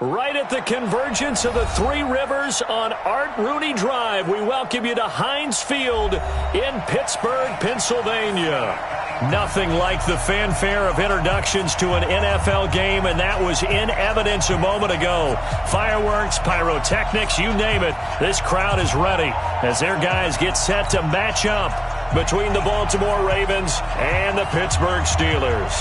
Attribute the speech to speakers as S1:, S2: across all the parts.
S1: Right at the convergence of the Three Rivers on Art Rooney Drive, we welcome you to Heinz Field in Pittsburgh, Pennsylvania. Nothing like the fanfare of introductions to an NFL game, and that was in evidence a moment ago. Fireworks, pyrotechnics, you name it. This crowd is ready as their guys get set to match up between the Baltimore Ravens and the Pittsburgh Steelers.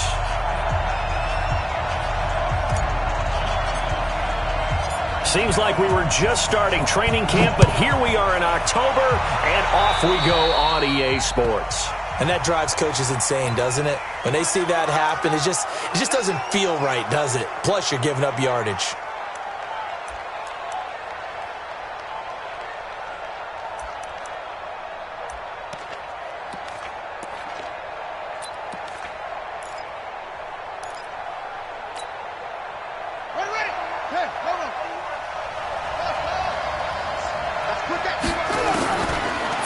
S1: Seems like we were just starting training camp, but here we are in October, and off we go on EA Sports.
S2: And that drives coaches insane, doesn't it? When they see that happen, it just doesn't feel right, does it? Plus, you're giving up yardage.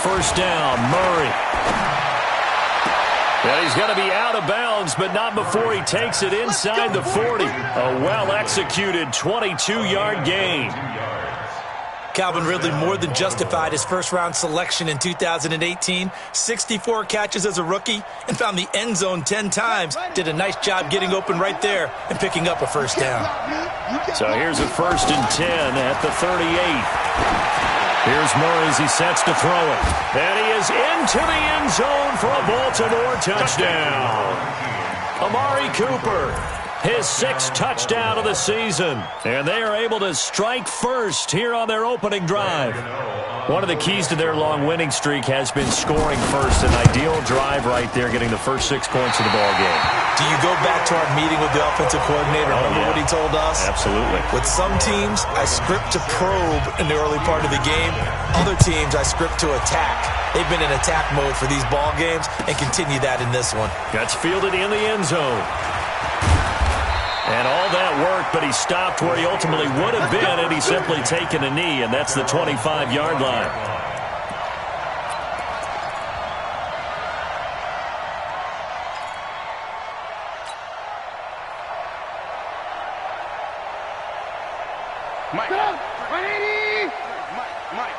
S1: First down, Murray. Well, he's going to be out of bounds, but not before he takes it inside the 40. A well-executed 22-yard gain.
S2: Calvin Ridley more than justified his first-round selection in 2018. 64 catches as a rookie and found the end zone 10 times. Did a nice job getting open right there and picking up a first down.
S1: So here's a 1st and 10 at the 38. Here's Murray as he sets to throw it. And he is into the end zone for a Baltimore touchdown. Amari Cooper, his 6th touchdown of the season. And they are able to strike first here on their opening drive. One of the keys to their long winning streak has been scoring first. An ideal drive right there, getting the first 6 points of the ball game.
S2: Do you go back to our meeting with the offensive coordinator? Remember what he told us?
S1: Absolutely.
S2: With some teams, I script to probe in the early part of the game. Other teams, I script to attack. They've been in attack mode for these ball games and continue that in this one.
S1: That's fielded in the end zone. And all that work, but he stopped where he ultimately would have been had he simply taken a knee, and that's the 25-yard line.
S3: Mike. 180. Mike.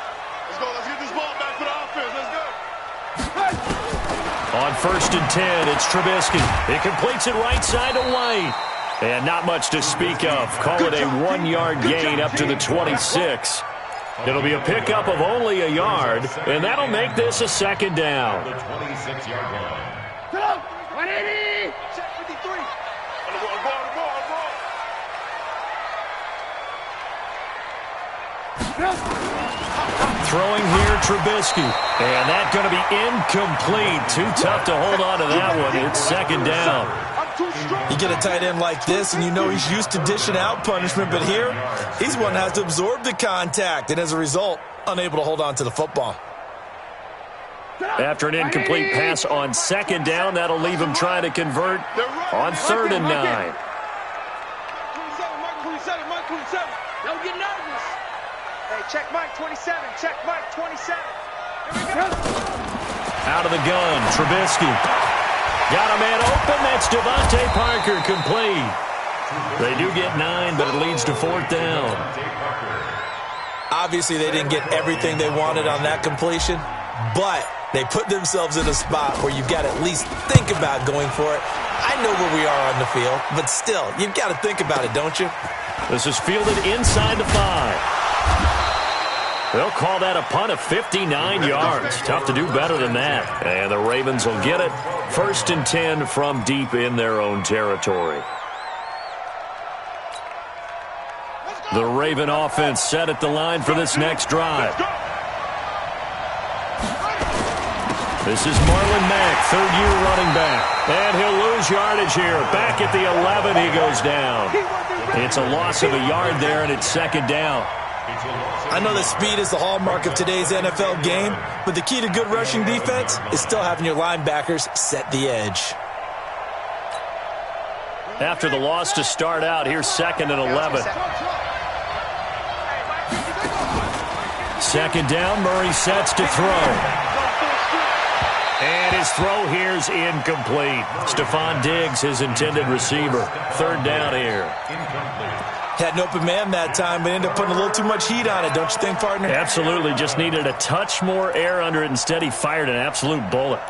S3: Let's go. Let's get this ball back for the offense. Let's go.
S1: On 1st and 10, it's Trubisky. He completes it right side to White. And not much to speak of. Call it a 1-yard gain up to the 26. It'll be a pickup of only a yard, and that'll make this a 2nd down.
S3: The 26-yard line. 180. Check 53.
S1: Throwing here, Trubisky. And that's going to be incomplete. Too tough to hold on to that one. It's 2nd down.
S2: You get a tight end like this, and you know he's used to dishing out punishment, but here, he's one that has to absorb the contact, and as a result, unable to hold on to the football.
S1: After an incomplete pass on 2nd down, that'll leave him trying to convert on 3rd and 9.
S3: Mike 27. Don't get nervous. Hey, check Mike 27. Check Mike 27.
S1: Out of the gun, Trubisky. Got a man open. That's Devontae Parker, complete. They do get 9, but it leads to 4th down.
S2: Obviously, they didn't get everything they wanted on that completion, but they put themselves in a spot where you've got to at least think about going for it. I know where we are on the field, but still, you've got to think about it, don't you?
S1: This is fielded inside the 5. They'll call that a punt of 59 yards. Tough to do better than that. And the Ravens will get it. 1st and 10 from deep in their own territory. The Raven offense set at the line for this next drive. This is Marlon Mack, 3rd-year running back. And he'll lose yardage here. Back at the 11, he goes down. It's a loss of a yard there, and it's 2nd down.
S2: I know that speed is the hallmark of today's NFL game, but the key to good rushing defense is still having your linebackers set the edge.
S1: After the loss to start out, here's 2nd and 11. 2nd down, Murray sets to throw. And his throw here's incomplete. Stephon Diggs, his intended receiver. 3rd down here.
S2: Had an open man that time, but ended up putting a little too much heat on it, don't you think, partner?
S1: Absolutely. Just needed a touch more air under it. Instead, he fired an absolute bullet.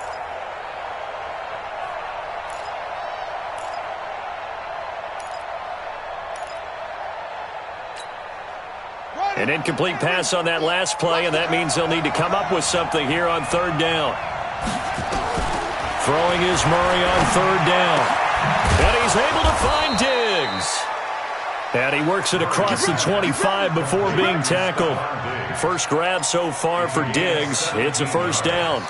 S1: An incomplete pass on that last play, and that means they'll need to come up with something here on third down. Throwing is Murray on third down. And he's able to find Diggs. And he works it across the 25 before being tackled. First grab so far for Diggs. It's a first down.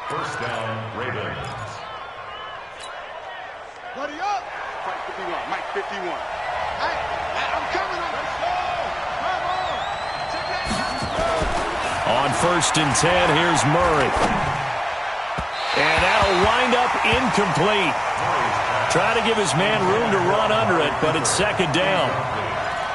S3: First down, Ravens. Buddy up. Mike 51. Mike 51. Hey, I'm coming.
S1: On first and 10, here's Murray. And that'll wind up incomplete. Trying to give his man room to run under it, but it's second down.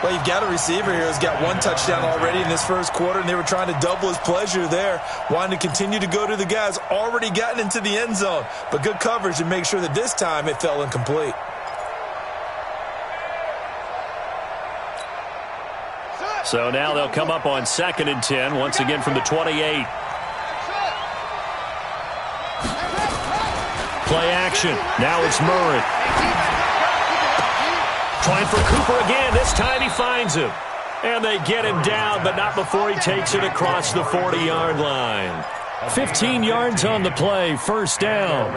S2: Well, you've got a receiver here who's got one touchdown already in this first quarter, and they were trying to double his pleasure there, wanting to continue to go to the guys already gotten into the end zone. But good coverage to make sure that this time it fell incomplete.
S1: So now they'll come up on second and 10, once again from the 28. Play action. Now it's Murray. Trying for Cooper again. This time he finds him. And they get him down, but not before he takes it across the 40-yard line. 15 yards on the play. First down.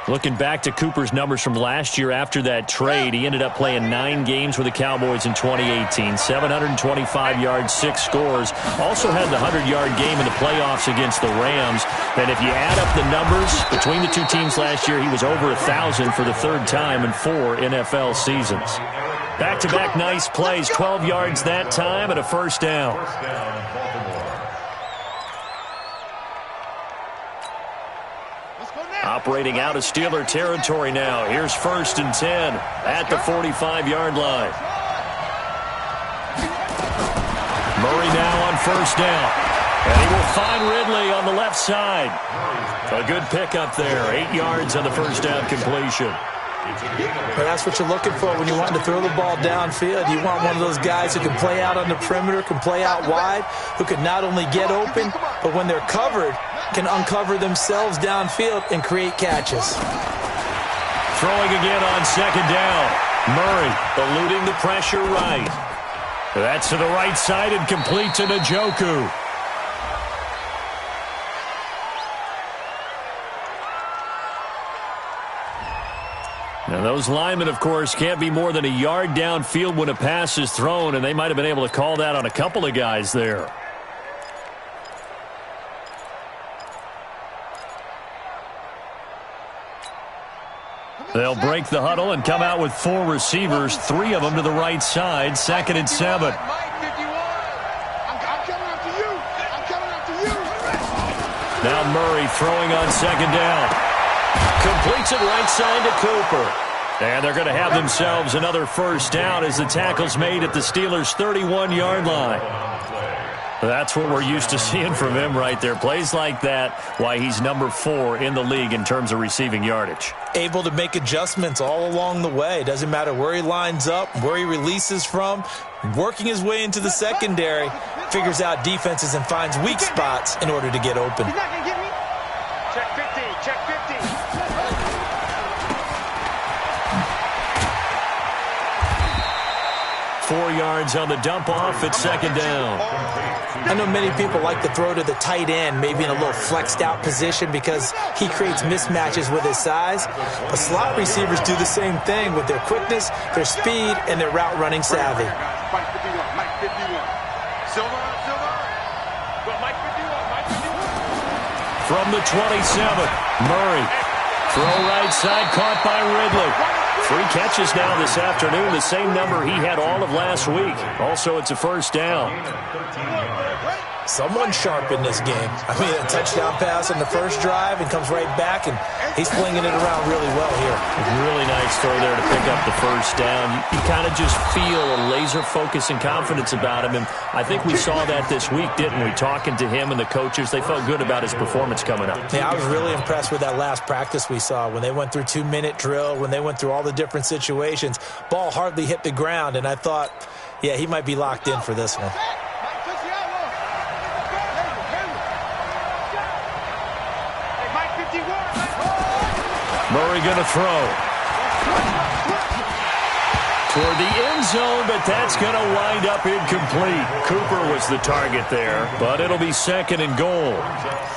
S1: Looking back to Cooper's numbers from last year after that trade, he ended up playing 9 games with the Cowboys in 2018. 725 yards, 6 scores. Also had the 100-yard game in the playoffs against the Rams. And if you add up the numbers between the two teams last year, he was over 1,000 for the third time in 4 NFL seasons. Back-to-back nice plays, 12 yards that time and a first down. Operating out of Steeler territory now. Here's first and 10 at the 45-yard line. Murray now on first down. And he will find Ridley on the left side. A good pickup there. 8 yards on the first down completion.
S2: But that's what you're looking for when you want to throw the ball downfield. You want one of those guys who can play out on the perimeter, can play out wide, who can not only get open, but when they're covered, can uncover themselves downfield and create catches.
S1: Throwing again on second down. Murray eluding the pressure right. That's to the right side and complete to Njoku. Now, those linemen, of course, can't be more than a yard downfield when a pass is thrown, and they might have been able to call that on a couple of guys there. They'll break the huddle and come out with 4 receivers, 3 of them to the right side, second and 7. Now Murray throwing on second down. Completes it right side to Cooper. And they're going to have themselves another first down as the tackle's made at the Steelers' 31-yard line. That's what we're used to seeing from him right there. Plays like that, why he's number 4 in the league in terms of receiving yardage.
S2: Able to make adjustments all along the way. Doesn't matter where he lines up, where he releases from. Working his way into the secondary, figures out defenses and finds weak spots in order to get open.
S3: He's not going to get me. Check 50, check 50.
S1: 4 yards on the dump-off at second down.
S2: I know many people like to throw to the tight end, maybe in a little flexed-out position because he creates mismatches with his size. But slot receivers do the same thing with their quickness, their speed, and their route-running savvy.
S3: Mike 51, Mike 51. Silver. Well, Mike 51, Mike 51.
S1: From the 27, Murray. Throw right side, caught by Ridley. 3 catches now this afternoon, the same number he had all of last week. Also, it's a first down.
S2: Someone sharp in this game. I mean, a touchdown pass on the first drive and comes right back, and he's flinging it around really well here.
S1: Really nice throw there to pick up the first down. You kind of just feel a laser focus and confidence about him, and I think we saw that this week, didn't we? Talking to him and the coaches, they felt good about his performance coming up.
S2: Yeah, I was really impressed with that last practice we saw when they went through 2-minute drill, when they went through all the different situations. Ball hardly hit the ground, and I thought, yeah, he might be locked in for this one.
S1: Murray going to throw. Toward the end zone, but that's going to wind up incomplete. Cooper was the target there, but it'll be 2nd and goal.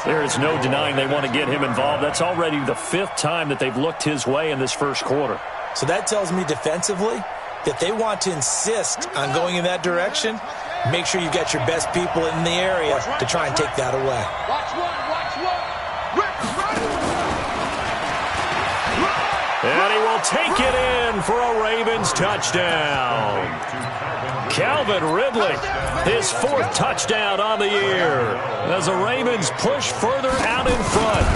S1: There is no denying they want to get him involved. That's already the 5th time that they've looked his way in this first quarter.
S2: So that tells me defensively that they want to insist on going in that direction. Make sure you got your best people in the area to try and take that away.
S3: Watch one.
S1: And he will take it in for a Ravens touchdown. Calvin Ridley, his 4th touchdown on the year as the Ravens push further out in front.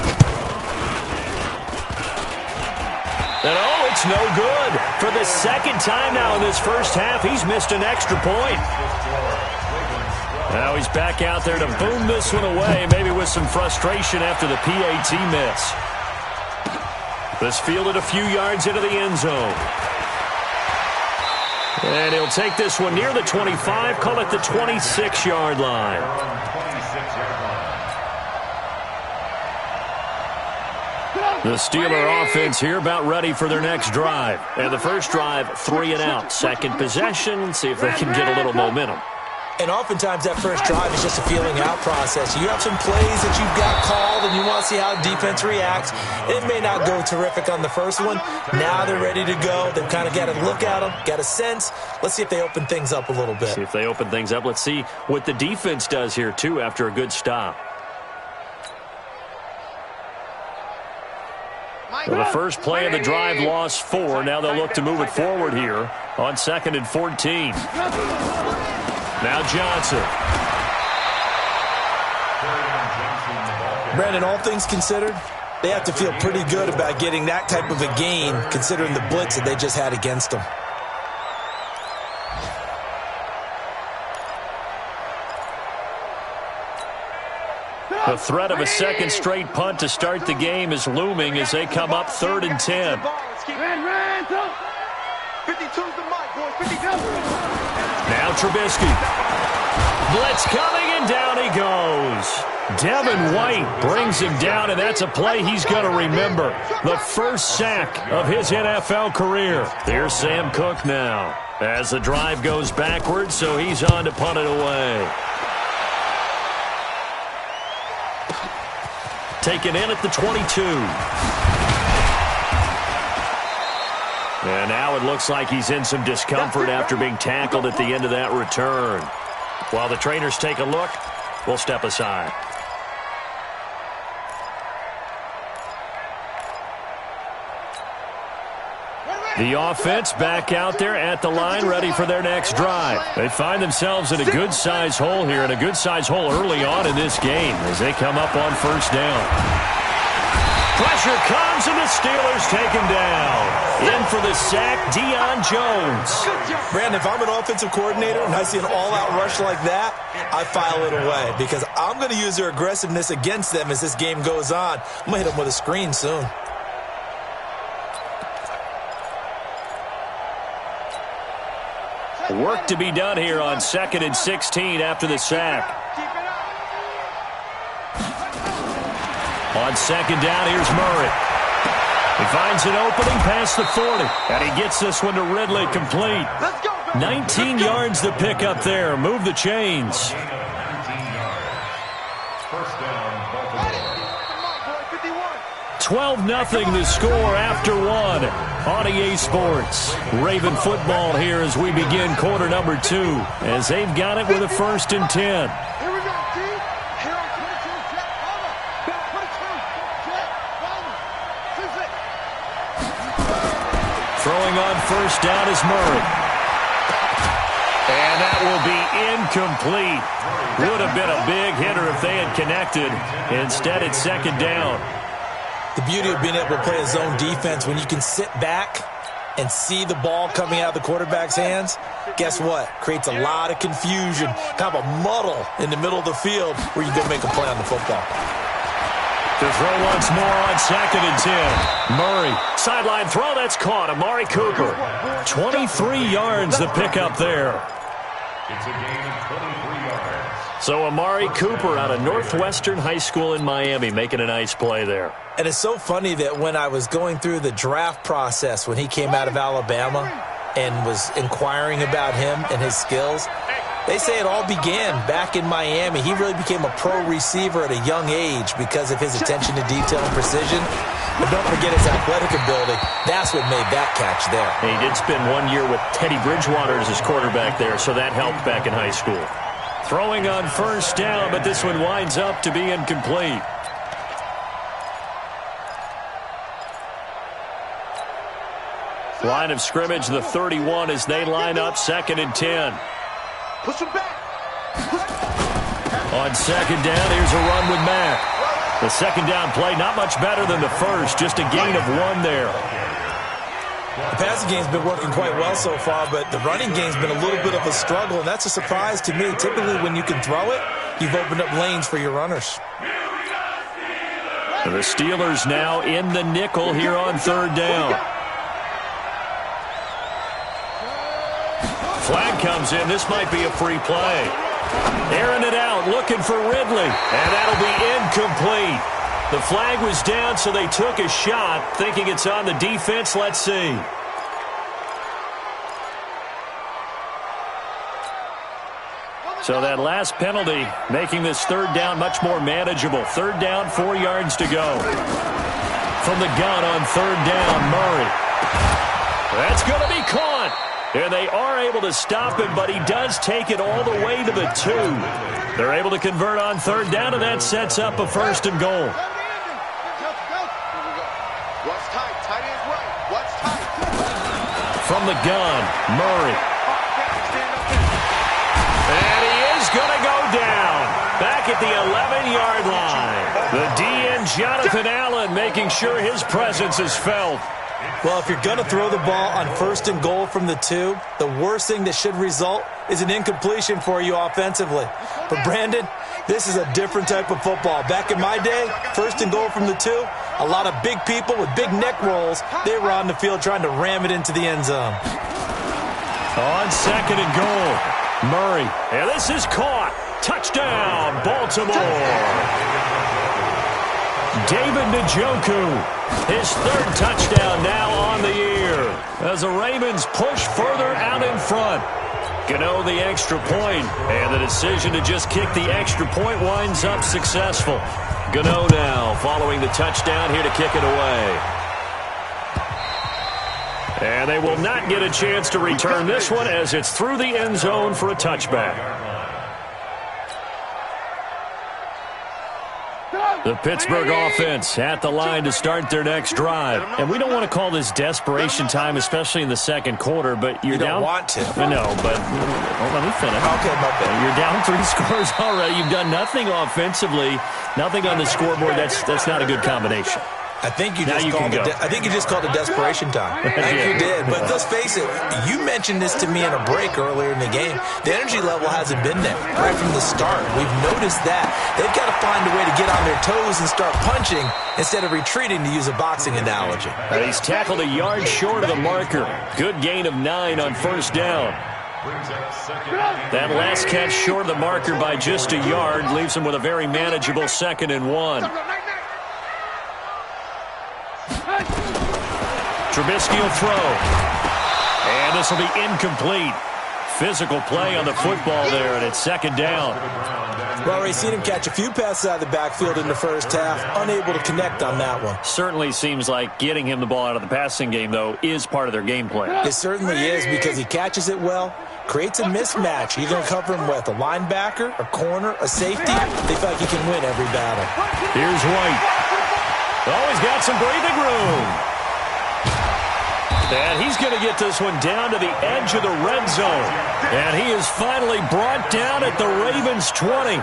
S1: And oh, it's no good. For the 2nd time now in this first half, he's missed an extra point. Now he's back out there to boom this one away, maybe with some frustration after the PAT miss. This fielded a few yards into the end zone. And he'll take this one near the 25, call it the 26-yard line. The Steeler offense here about ready for their next drive. And the first drive, 3 and out. Second possession, see if they can get a little momentum.
S2: And oftentimes that first drive is just a feeling out process. You have some plays that you've got called and you want to see how defense reacts. It may not go terrific on the first one. Now they're ready to go. They've kind of got a look at them, got a sense. Let's see if they open things up a little bit.
S1: See if they open things up. Let's see what the defense does here, too, after a good stop. Well, the first play of the drive lost 4. Now they'll look to move it forward here on 2nd and 14. Now Johnson.
S2: Brandon, all things considered, they have to feel pretty good about getting that type of a gain considering the blitz that they just had against them.
S1: The threat of a 2nd straight punt to start the game is looming as they come up 3rd and 10.
S3: 52's the mic, boys. 52.
S1: Now Trubisky. Blitz coming, and down he goes. Devin White brings him down, and that's a play he's going to remember. The first sack of his NFL career. Here's Sam Cook now as the drive goes backwards, so he's on to punt it away. Taken in at the 22. And now it looks like he's in some discomfort after being tackled at the end of that return. While the trainers take a look, we'll step aside. The offense back out there at the line, ready for their next drive. They find themselves in a good-sized hole here, and a good-sized hole early on in this game as they come up on first down. Pressure comes, and the Steelers take him down. In for the sack, Deion Jones.
S2: Brandon, if I'm an offensive coordinator and I see an all-out rush like that, I file it away because I'm going to use their aggressiveness against them as this game goes on. I'm going to hit them with a screen soon.
S1: Work to be done here on 2nd and 16 after the sack. On 2nd down, here's Murray. He finds an opening past the 40, and he gets this one to Ridley complete. 19 yards to pick up there. Move the chains. 12-0 the score after one on EA Sports. Raven football here as we begin quarter number 2, as they've got it with a 1st and 10.
S3: Here we go, T. Here on 22, jet, over. 22, jet, over.
S1: Throwing on first down is Murray. And And that will be incomplete. Would have been a big hitter if they had connected. Instead, it's second down.
S2: The beauty of being able to play a zone defense when you can sit back and see the ball coming out of the quarterback's hands, guess what? Creates a lot of confusion, kind of a muddle in the middle of the field where you go make a play on the football.
S1: To throw once more on second and 10. Murray, sideline throw, that's caught. Amari Cooper. 23 yards the pickup there.
S4: It's a gain of 23 yards.
S1: So Amari Cooper out of Northwestern High School in Miami making a nice play there.
S2: And it's so funny that when I was going through the draft process when he came out of Alabama and was inquiring about him and his skills, they say it all began back in Miami. He really became a pro receiver at a young age because of his attention to detail and precision. But don't forget his athletic ability. That's what made that catch there.
S1: He did spend 1 year with Teddy Bridgewater as his quarterback there, so that helped back in high school. Throwing on first down, but this one winds up to be incomplete. Line of scrimmage, the 31 as they line up second and 10.
S3: Push him back.
S1: On second down, here's a run with Mack. The second down play, not much better than the first, just a gain of 1 there.
S2: The passing game's been working quite well so far, but the running game's been a little bit of a struggle, and that's a surprise to me. Typically, when you can throw it, you've opened up lanes for your runners.
S1: The Steelers now in the nickel here on third down. Flag comes in. This might be a free play. Airing it out, looking for Ridley. And that'll be incomplete. The flag was down, so they took a shot, thinking it's on the defense. Let's see. So that last penalty making this third down much more manageable. Third down, 4 yards to go. From the gun on third down, Murray. That's going to be caught. And they are able to stop him, but he does take it all the way to the 2. They're able to convert on third down, and that sets up a first and goal.
S3: What's tight? Tight ends right. What's tight?
S1: From the gun, Murray. And he is going to go down. Back at the 11-yard line. The DN, Jonathan Allen, making sure his presence is felt.
S2: Well, if you're going to throw the ball on first and goal from the 2, the worst thing that should result is an incompletion for you offensively. But, Brandon, this is a different type of football. Back in my day, first and goal from the 2, a lot of big people with big neck rolls, they were on the field trying to ram it into the end zone.
S1: On second and goal, Murray. And this is caught. Touchdown, Baltimore. David Njoku. His third touchdown now on the year as the Ravens push further out in front. Gano the extra point, and the decision to just kick the extra point winds up successful. Gano now following the touchdown here to kick it away. And they will not get a chance to return this one as it's through the end zone for a touchback. The Pittsburgh offense at the line to start their next drive. And we don't want to call this desperation time, especially in the second quarter, but you're down.
S2: You don't want to.
S1: No, but let me finish.
S2: Okay, my bad.
S1: You're down 3 scores already. You've done nothing offensively, nothing on the scoreboard. That's not a good combination.
S2: I think you just called it desperation time. I think you did. But let's face it, you mentioned this to me in a break earlier in the game. The energy level hasn't been there right from the start. We've noticed that. They've got to find a way to get on their toes and start punching instead of retreating, to use a boxing analogy.
S1: He's tackled a yard short of the marker. Good gain of 9 on first down. That last catch short of the marker by just a yard leaves him with a very manageable second and 1. Trubisky will throw. And this will be incomplete. Physical play on the football there, and it's second down.
S2: Well, we've seen him catch a few passes out of the backfield in the first half, unable to connect on that one.
S1: Certainly seems like getting him the ball out of the passing game, though, is part of their game plan.
S2: It certainly is, because he catches it well, creates a mismatch. You're going to cover him with a linebacker, a corner, a safety. They feel like he can win every battle.
S1: Here's White. Oh, he's got some breathing room. And he's going to get this one down to the edge of the red zone. And he is finally brought down at the Ravens' 20.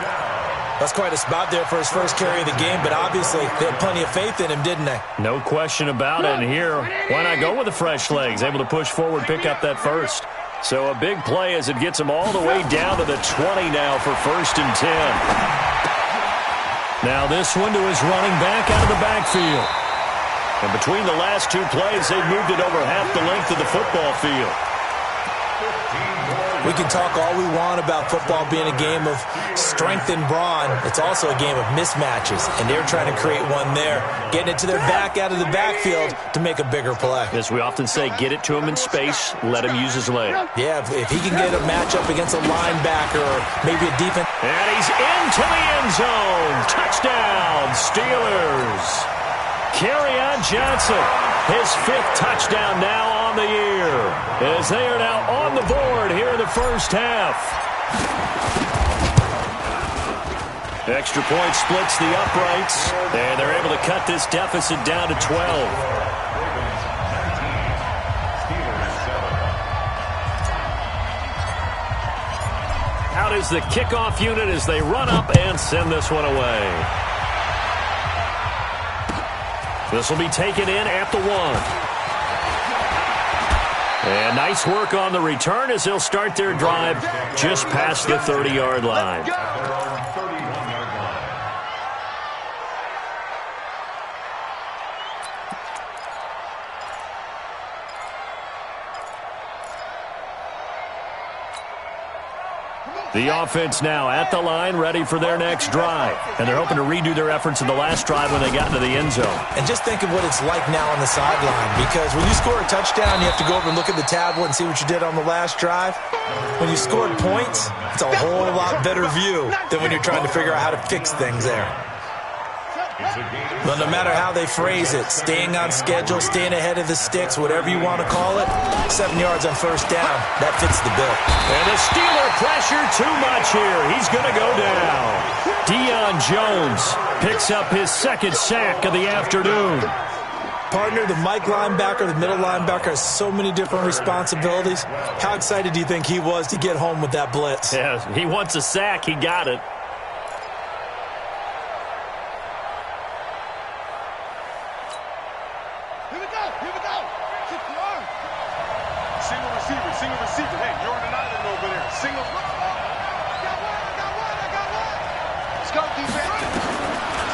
S2: That's quite a spot there for his first carry of the game, but obviously they had plenty of faith in him, didn't they?
S1: No question about it. And here, why not go with the fresh legs? Able to push forward, pick up that first. So a big play as it gets him all the way down to the 20 now for 1st and 10. Now this one to his running back out of the backfield. And between the last two plays, they've moved it over half the length of the football field.
S2: We can talk all we want about football being a game of strength and brawn. It's also a game of mismatches, and they're trying to create one there, getting it to their back out of the backfield to make a bigger play.
S1: As we often say, get it to him in space, let him use his leg.
S2: Yeah, if he can get a matchup against a linebacker or maybe a defense.
S1: And he's into the end zone. Touchdown, Steelers. Kerryon Johnson, his 5th touchdown now on the year, as they are now on the board here in the first half. Extra point splits the uprights, and they're able to cut this deficit down to 12. Out is the kickoff unit as they run up and send this one away. This will be taken in at the 1. And nice work on the return as they'll start their drive just past the 30-yard line. The offense now at the line, ready for their next drive. And they're hoping to redo their efforts in the last drive when they got into the end zone.
S2: And just think of what it's like now on the sideline, because when you score a touchdown, you have to go over and look at the tablet and see what you did on the last drive. When you scored points, it's a whole lot better view than when you're trying to figure out how to fix things there. But no matter how they phrase it, staying on schedule, staying ahead of the sticks, whatever you want to call it, 7 yards on first down, that fits the bill.
S1: And the Steeler pressure too much here. He's going to go down. Deion Jones picks up his 2nd sack of the afternoon.
S2: Partner, the Mike linebacker, the middle linebacker has so many different responsibilities. How excited do you think he was to get home with that blitz?
S1: Yeah, he wants a sack. He got it.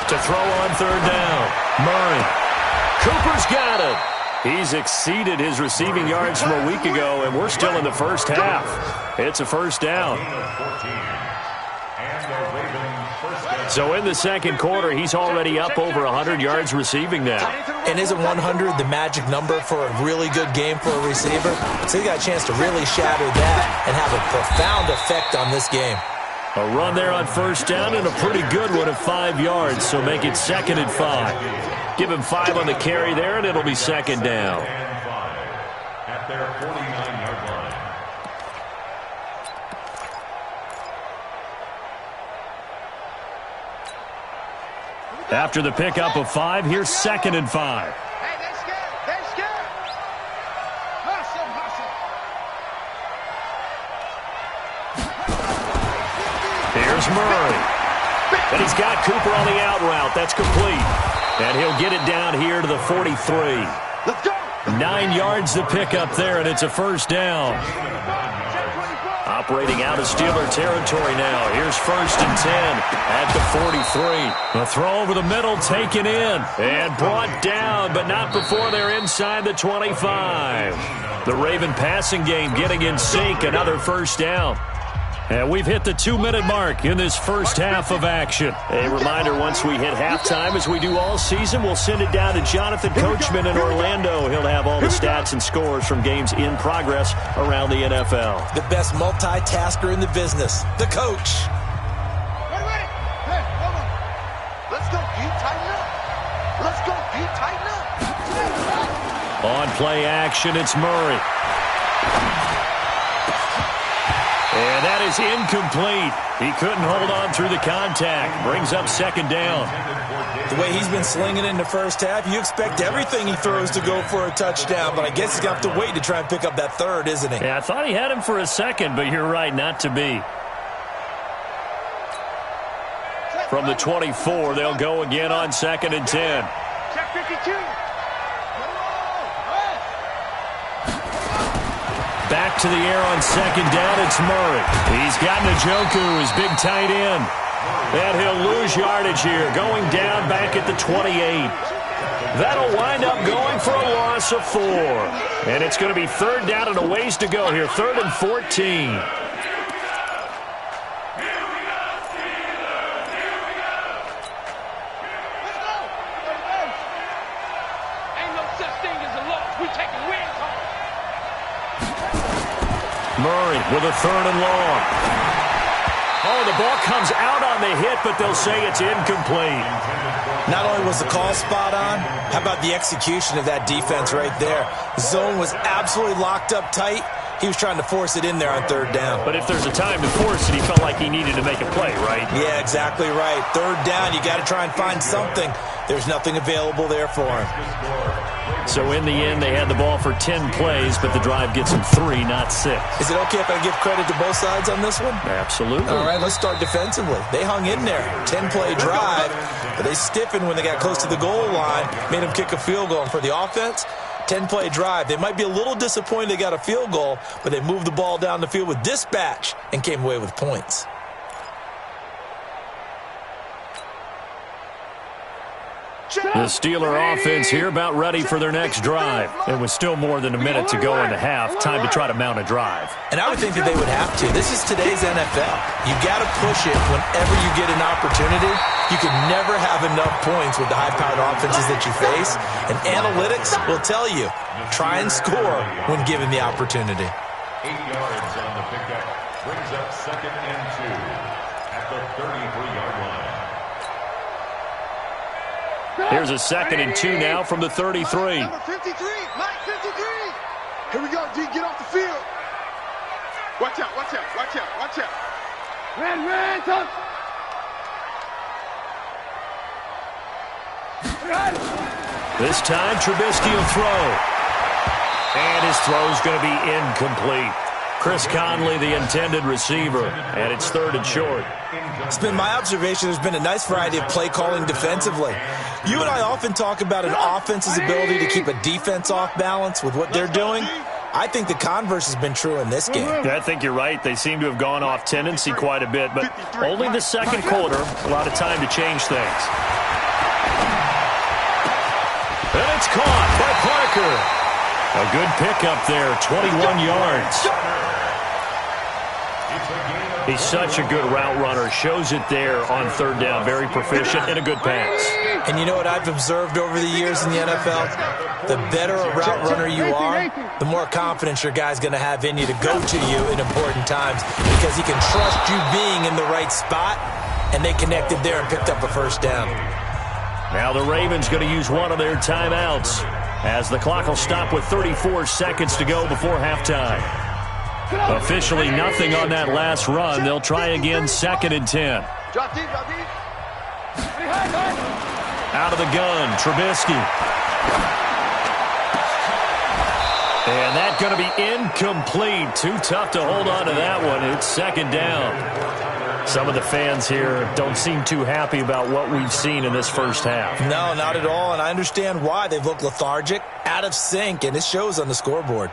S1: To throw on 3rd down. Murray. Cooper's got it. He's exceeded his receiving yards from a week ago, and we're still in the first half. It's a first down. So in the second quarter, he's already up over 100 yards receiving now.
S2: And isn't 100 the magic number for a really good game for a receiver? So he got a chance to really shatter that and have a profound effect on this game.
S1: A run there on first down and a pretty good one at 5 yards, so make it 2nd and 5. Give him 5 on the carry there, and it'll be 2nd down.
S4: At their 49-yard line.
S1: After the pickup of 5, here's 2nd and 5. Here's Murray. And he's got Cooper on the out route. That's complete. And he'll get it down here to the 43. 9 yards to pick up there, and it's a first down. Operating out of Steeler territory now. Here's 1st and 10 at the 43. A throw over the middle, taken in, and brought down, but not before they're inside the 25. The Raven passing game getting in sync, another first down. And we've hit the 2-minute mark in this first half of action. A reminder, once we hit halftime, as we do all season, we'll send it down to Jonathan Coachman in Orlando. He'll have all the stats and scores from games in progress around the NFL.
S2: The best multitasker in the business, the coach.
S3: Ready. Hey, hold on. Let's go, Pete. Tighten up. Let's go, Pete. Tighten up.
S1: On play action, it's Murray. And that is incomplete. He couldn't hold on through the contact. Brings up second down.
S2: The way he's been slinging in the first half, you expect everything he throws to go for a touchdown, but I guess he's got to wait to try and pick up that third, isn't he?
S1: Yeah, I thought he had him for a second, but you're right, not to be. From the 24, they'll go again on 2nd and 10.
S3: Check 52.
S1: Back to the air on 2nd down, it's Murray. He's got Njoku, his big tight end. And he'll lose yardage here, going down back at the 28. That'll wind up going for a loss of 4. And it's going to be 3rd down and a ways to go here, 3rd and 14. Murray with a 3rd and long. Oh, the ball comes out on the hit, but they'll say it's incomplete.
S2: Not only was the call spot on, how about the execution of that defense right there? The zone was absolutely locked up tight. He was trying to force it in there on 3rd down.
S1: But if there's a time to force it, he felt like he needed to make a play, right?
S2: Yeah, exactly right. 3rd down, you got to try and find something. There's nothing available there for him.
S1: So in the end, they had the ball for 10 plays, but the drive gets them 3, not 6.
S2: Is it okay if I give credit to both sides on this one?
S1: Absolutely.
S2: All right, let's start defensively. They hung in there. 10-play drive, but they stiffened when they got close to the goal line, made them kick a field goal. And for the offense, 10-play drive. They might be a little disappointed they got a field goal, but they moved the ball down the field with dispatch and came away with points.
S1: The Steeler offense here about ready for their next drive. It was still more than a minute to go in the half. Time to try to mount a drive.
S2: And I would think that they would have to. This is today's NFL. You got to push it whenever you get an opportunity. You can never have enough points with the high-powered offenses that you face. And analytics will tell you, try and score when given the opportunity.
S4: 8 yards on the pickup. Brings up 2nd and 2 at the 33-yard line.
S1: Here's a 2nd and 2 now from the 33.
S3: Number 53, Mike 53. Here we go, D, get off the field. Watch out, watch out, watch out, watch out. Ran, touch.
S1: This time, Trubisky will throw. And his throw's going to be incomplete. Chris Conley, the intended receiver, and it's 3rd and short.
S2: It's been my observation there's been a nice variety of play calling defensively. You and I often talk about an offense's ability to keep a defense off balance with what they're doing. I think the converse has been true in this game.
S1: Yeah, I think you're right. They seem to have gone off tendency quite a bit, but only the 2nd quarter, a lot of time to change things. And it's caught by Parker. A good pickup there, 21 yards. He's such a good route runner. Shows it there on 3rd down. Very proficient and a good pass.
S2: And you know what I've observed over the years in the NFL? The better a route runner you are, the more confidence your guy's going to have in you to go to you in important times because he can trust you being in the right spot, and they connected there and picked up a 1st down.
S1: Now the Ravens going to use one of their timeouts as the clock will stop with 34 seconds to go before halftime. Officially nothing on that last run. They'll try again 2nd and 10.
S3: Drop deep, drop deep.
S1: Out of the gun, Trubisky. And that's going to be incomplete. Too tough to hold on to that one. It's 2nd down. Some of the fans here don't seem too happy about what we've seen in this first half.
S2: No, not at all, and I understand why. They've looked lethargic, out of sync, and it shows on the scoreboard.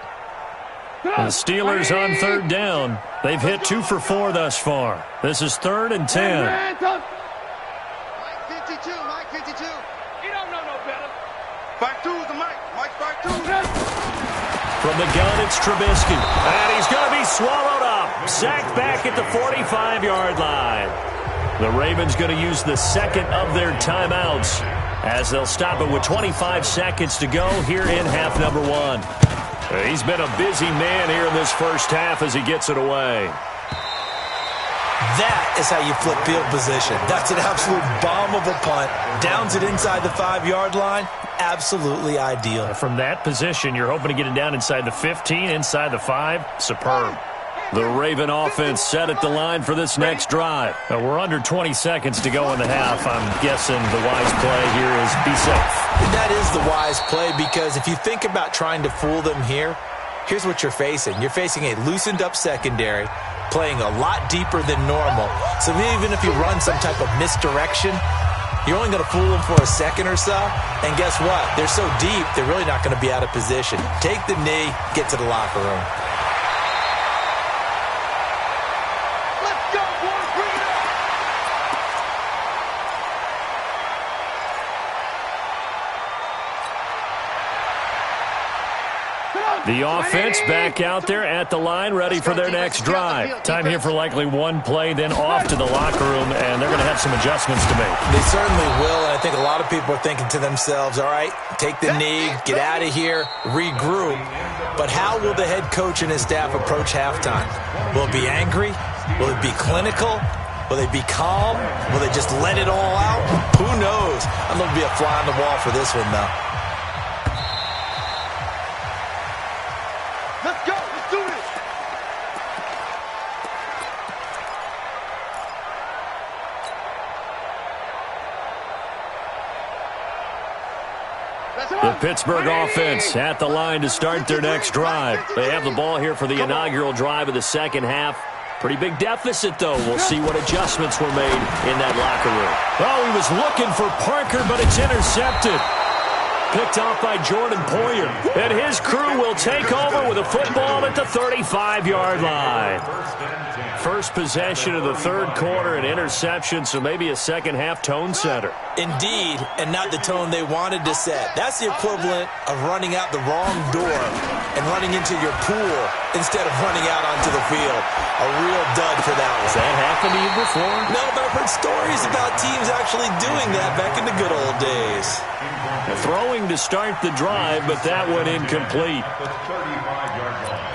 S1: The Steelers on 3rd down. They've hit 2 for 4 thus far. This is 3rd and 10.
S3: Mike 52, Mike 52. You don't know no better. Back two the Mike. Mike back two.
S1: From the gun, it's Trubisky. And he's going to be swallowed up. Sacked back at the 45-yard line. The Ravens going to use the 2nd of their timeouts as they'll stop it with 25 seconds to go here in half number 1. He's been a busy man here in this first half as he gets it away.
S2: That is how you flip field position. That's an absolute bomb of a punt. Downs it inside the 5-yard line. Absolutely ideal.
S1: From that position, you're hoping to get it down inside the 15, inside the 5. Superb. The Raven offense set at the line for this next drive. We're under 20 seconds to go in the half. I'm guessing the wise play here is be safe.
S2: That is the wise play, because if you think about trying to fool them here, here's what you're facing. You're facing a loosened up secondary, playing a lot deeper than normal. So even if you run some type of misdirection, you're only going to fool them for a second or so. And guess what? They're so deep, they're really not going to be out of position. Take the knee, get to the locker room.
S1: The offense back out there at the line, ready for their next drive. Time here for likely one play, then off to the locker room, and they're going to have some adjustments to make.
S2: They certainly will, and I think a lot of people are thinking to themselves, all right, take the knee, get out of here, regroup. But how will the head coach and his staff approach halftime? Will it be angry? Will it be clinical? Will they be calm? Will they just let it all out? Who knows? I'm going to be a fly on the wall for this one, though.
S3: Let's go. Let's do this.
S1: The Pittsburgh offense at the line to start their next drive. They have the ball here for the inaugural drive of the second half. Pretty big deficit, though. We'll see what adjustments were made in that locker room. Oh, he was looking for Parker, but it's intercepted. Picked off by Jordan Poyer. And his crew will take over with a football at the 35-yard line. First possession of the third quarter, an interception, so maybe a second-half tone setter.
S2: Indeed, and not the tone they wanted to set. That's the equivalent of running out the wrong door and running into your pool instead of running out onto the field. A real dud for that one.
S1: Has that happened to you before?
S2: No, but I've heard stories about teams actually doing that back in the good old days.
S1: Throwing to start the drive, but that one incomplete.
S4: The 35-yard line.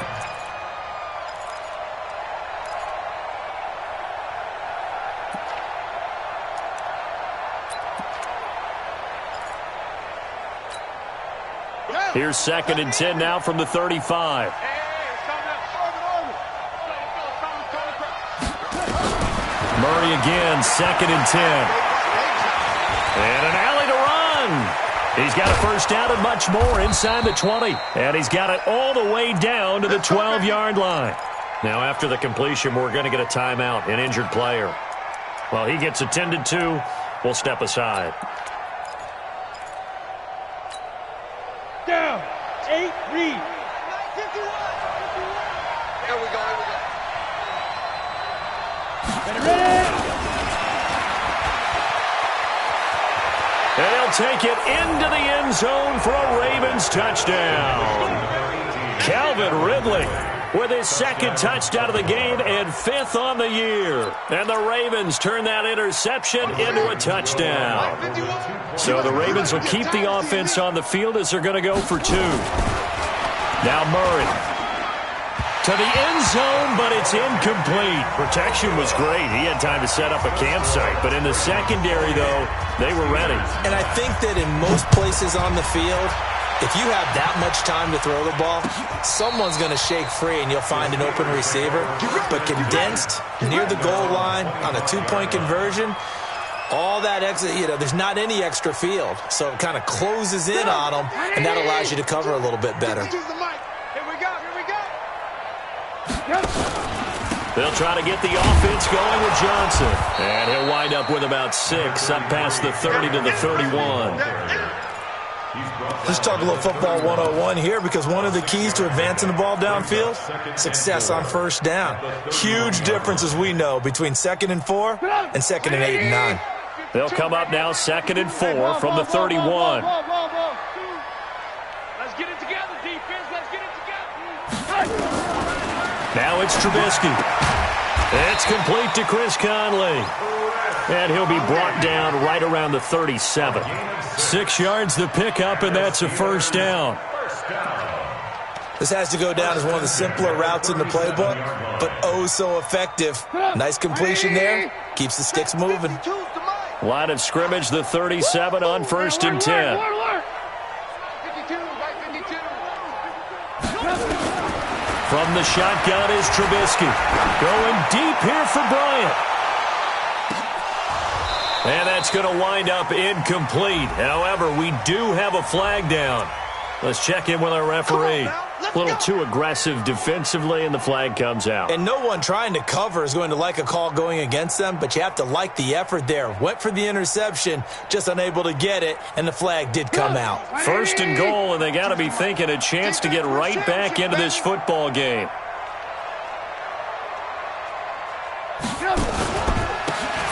S1: Here's 2nd and 10 now from the 35. Murray again, 2nd and 10. And an alley to run. He's got a first down and much more inside the 20. And he's got it all the way down to the 12-yard line. Now after the completion, we're going to get a timeout, an injured player. While he gets attended to, we'll step aside.
S3: Down. 8, read. Here we go. Ready.
S1: And he'll take it into the end zone for a Ravens touchdown. Calvin Ridley with his 2nd touchdown of the game and 5th on the year. And the Ravens turn that interception into a touchdown. So the Ravens will keep the offense on the field as they're going to go for 2. Now Murray to the end zone, but it's incomplete. Protection was great. He had time to set up a campsite. But in the secondary, though, they were ready.
S2: And I think that in most places on the field, if you have that much time to throw the ball, someone's going to shake free and you'll find an open receiver. But condensed, near the goal line, on a 2-point conversion, all that extra, there's not any extra field. So it kind of closes in on them, and that allows you to cover a little bit better.
S1: They'll try to get the offense going with Johnson. And he'll wind up with about 6, up past the 30 to the 31.
S2: Let's talk a little football 101 here, because one of the keys to advancing the ball downfield, success on first down. Huge difference, as we know, between 2nd and 4 and 2nd and 8 and 9.
S1: They'll come up now 2nd and 4 from the 31.
S3: Let's get it together, defense. Let's get it together.
S1: Now it's Trubisky. It's complete to Chris Conley. And he'll be brought down right around the 37. 6 yards the pickup, and that's a first down.
S2: This has to go down as one of the simpler routes in the playbook, but oh so effective. Nice completion there. Keeps the sticks moving.
S1: Line of scrimmage, the 37 on 1st and 10. From the shotgun is Trubisky. Going deep here for Bryant. And that's going to wind up incomplete. However, we do have a flag down. Let's check in with our referee. A little too aggressive defensively, and the flag comes out.
S2: And no one trying to cover is going to like a call going against them, but you have to like the effort there. Went for the interception, just unable to get it, and the flag did come out.
S1: First and goal, and they got to be thinking a chance to get right back into this football game.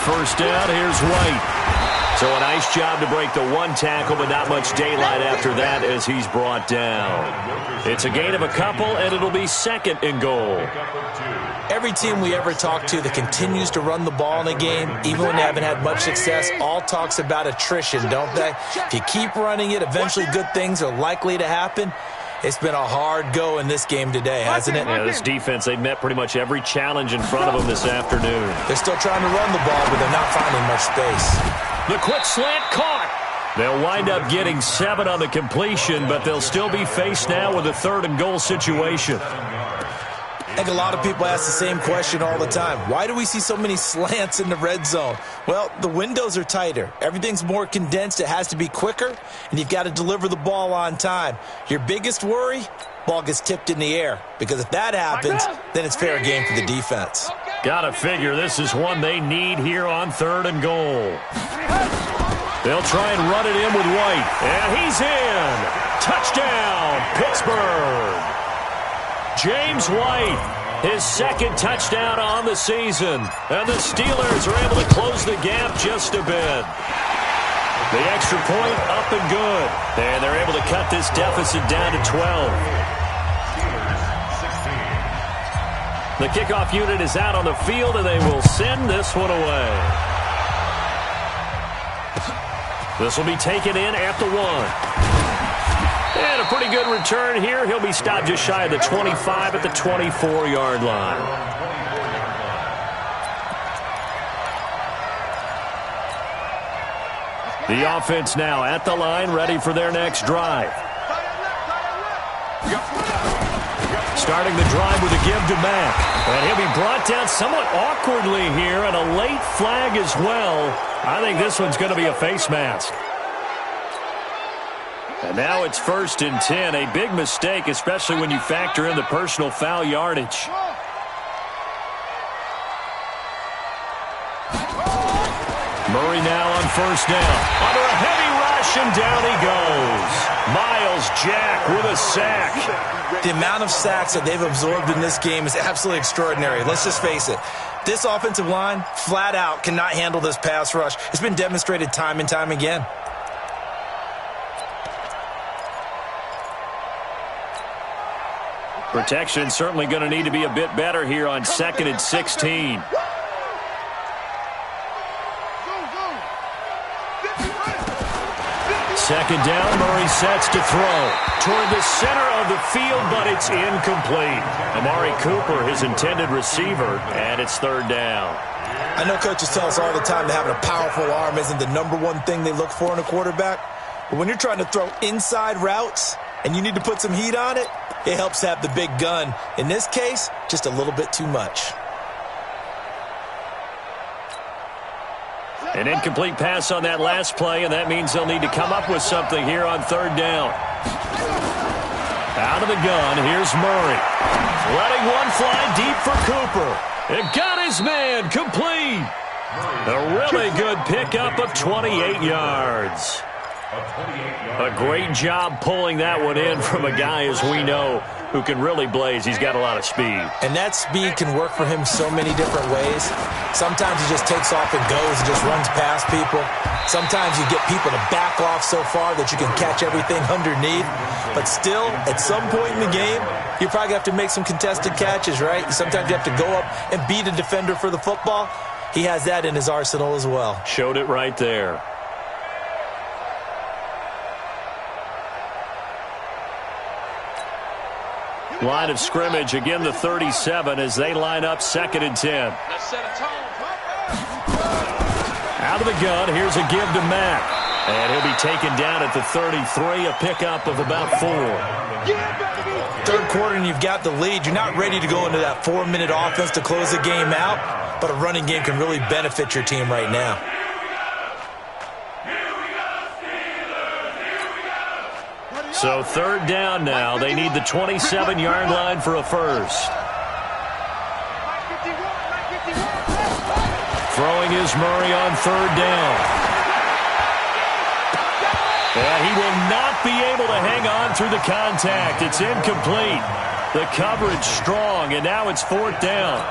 S1: First down, here's White. So a nice job to break the one tackle, but not much daylight after that as he's brought down. It's a gain of a couple, and it'll be second and goal.
S2: Every team we ever talk to that continues to run the ball in a game, even when they haven't had much success, all talks about attrition, don't they? If you keep running it, eventually good things are likely to happen. It's been a hard go in this game today, hasn't it?
S1: Yeah, this defense, they've met pretty much every challenge in front of them this afternoon.
S2: They're still trying to run the ball, but they're not finding much space.
S1: The quick slant caught. They'll wind up getting 7 on the completion, but they'll still be faced now with a third and goal situation.
S2: I think a lot of people ask the same question all the time. Why do we see so many slants in the red zone? Well, the windows are tighter. Everything's more condensed. It has to be quicker, and you've got to deliver the ball on time. Your biggest worry? Ball gets tipped in the air, because if that happens, then it's fair game for the defense.
S1: Gotta figure this is one they need here on third and goal. They'll try and run it in with White, and he's in. Touchdown, Pittsburgh. James White, his second touchdown on the season. And the Steelers are able to close the gap just a bit. The extra point up and good. And they're able to cut this deficit down to 12. The kickoff unit is out on the field, and they will send this one away. This will be taken in at the 1. And a pretty good return here. He'll be stopped just shy of the 25 at the 24-yard line. The offense now at the line, ready for their next drive. Starting the drive with a give to Mack. And he'll be brought down somewhat awkwardly here, and a late flag as well. I think this one's going to be a face mask. And now it's 1st and 10. A big mistake, especially when you factor in the personal foul yardage. Murray now on first down. Under a heavy rush, and down he goes. Miles Jack with a sack.
S2: The amount of sacks that they've absorbed in this game is absolutely extraordinary. Let's just face it. This offensive line, flat out, cannot handle this pass rush. It's been demonstrated time and time again.
S1: Protection certainly going to need to be a bit better here on 2nd and 16. Second down, Murray sets to throw toward the center of the field, but it's incomplete. Amari Cooper, his intended receiver, and it's 3rd down.
S2: I know coaches tell us all the time that having a powerful arm isn't the #1 thing they look for in a quarterback. But when you're trying to throw inside routes and you need to put some heat on it, it helps to have the big gun. In this case, just a little bit too much.
S1: An incomplete pass on that last play, and that means they'll need to come up with something here on 3rd down. Out of the gun, here's Murray. Letting one fly deep for Cooper. It got his man complete. A really good pickup of 28 yards. A great job pulling that one in from a guy, as we know, who can really blaze. He's got a lot of speed.
S2: And that speed can work for him so many different ways. Sometimes he just takes off and goes and just runs past people. Sometimes you get people to back off so far that you can catch everything underneath. But still, at some point in the game, you probably have to make some contested catches, right? Sometimes you have to go up and beat a defender for the football. He has that in his arsenal as well.
S1: Showed it right there. Line of scrimmage, again the 37 as they line up 2nd and 10. Out of the gun, here's a give to Mack. And he'll be taken down at the 33, a pickup of about 4.
S2: Third quarter and you've got the lead. You're not ready to go into that 4-minute offense to close the game out, but a running game can really benefit your team right now.
S1: So third down now. They need the 27-yard line for a first. Throwing is Murray on third down. And he will not be able to hang on through the contact. It's incomplete. The coverage strong, and now it's fourth down.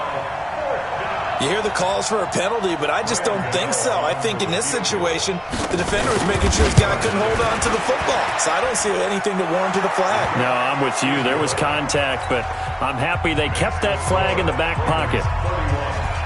S2: You hear the calls for a penalty, but I just don't think so. I think in this situation, the defender is making sure his guy couldn't hold on to the football. So I don't see anything to warrant to the flag.
S1: No, I'm with you. There was contact, but I'm happy they kept that flag in the back pocket.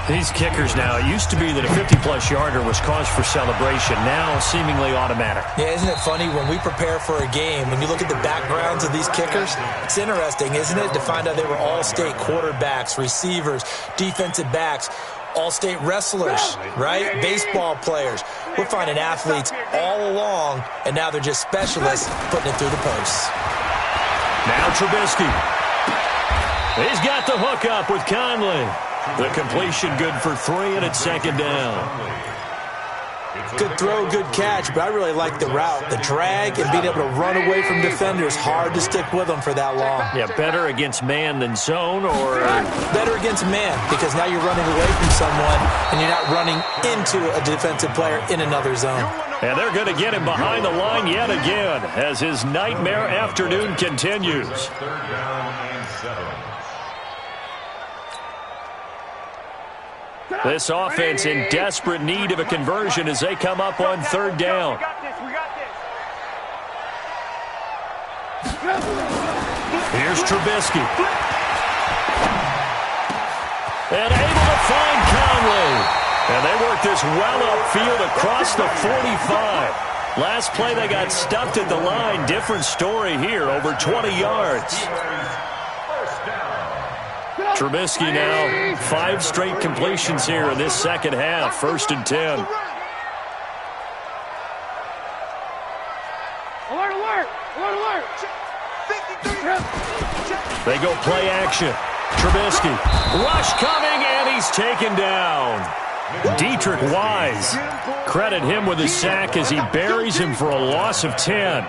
S1: These kickers now, it used to be that a 50-plus yarder was cause for celebration. Now, seemingly automatic.
S2: Yeah, isn't it funny when we prepare for a game, when you look at the backgrounds of these kickers, it's interesting, isn't it, to find out they were all-state quarterbacks, receivers, defensive backs, all-state wrestlers, right? Baseball players. We're finding athletes all along, and now they're just specialists putting it through the posts.
S1: Now Trubisky. He's got the hook up with Conley. The completion good for 3, and it's second down.
S2: Good throw, good catch, but I really like the route. The drag and being able to run away from defenders, hard to stick with them for that long.
S1: Yeah, better against man than zone, or?
S2: Better against man, because now you're running away from someone, and you're not running into a defensive player in another zone.
S1: And they're going to get him behind the line yet again as his nightmare afternoon continues.
S4: Third down and 7.
S1: This offense in desperate need of a conversion as they come up on third down. Here's Trubisky. And able to find Conley. And they work this well upfield across the 45. Last play they got stuffed at the line. Different story here, over 20 yards. Trubisky now 5 straight completions here in this second half. First and 10. They go play action. Trubisky. Rush coming, and he's taken down. Dietrich Wise. Credit him with a sack as he buries him for a loss of 10.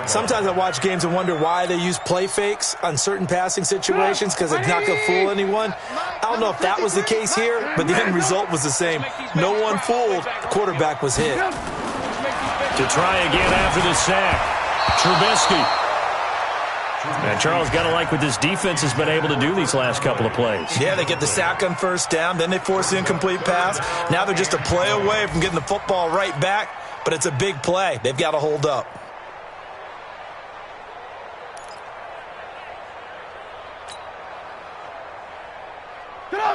S2: Sometimes I watch games and wonder why they use play fakes on certain passing situations, because it's not going to fool anyone. I don't know if that was the case here, but the end result was the same. No one fooled. The quarterback was hit.
S1: To try again after the sack. Trubisky. And Charles, got to like what this defense has been able to do these last couple of plays.
S2: Yeah, they get the sack on first down, then they force the incomplete pass. Now they're just a play away from getting the football right back, but it's a big play. They've got to hold up.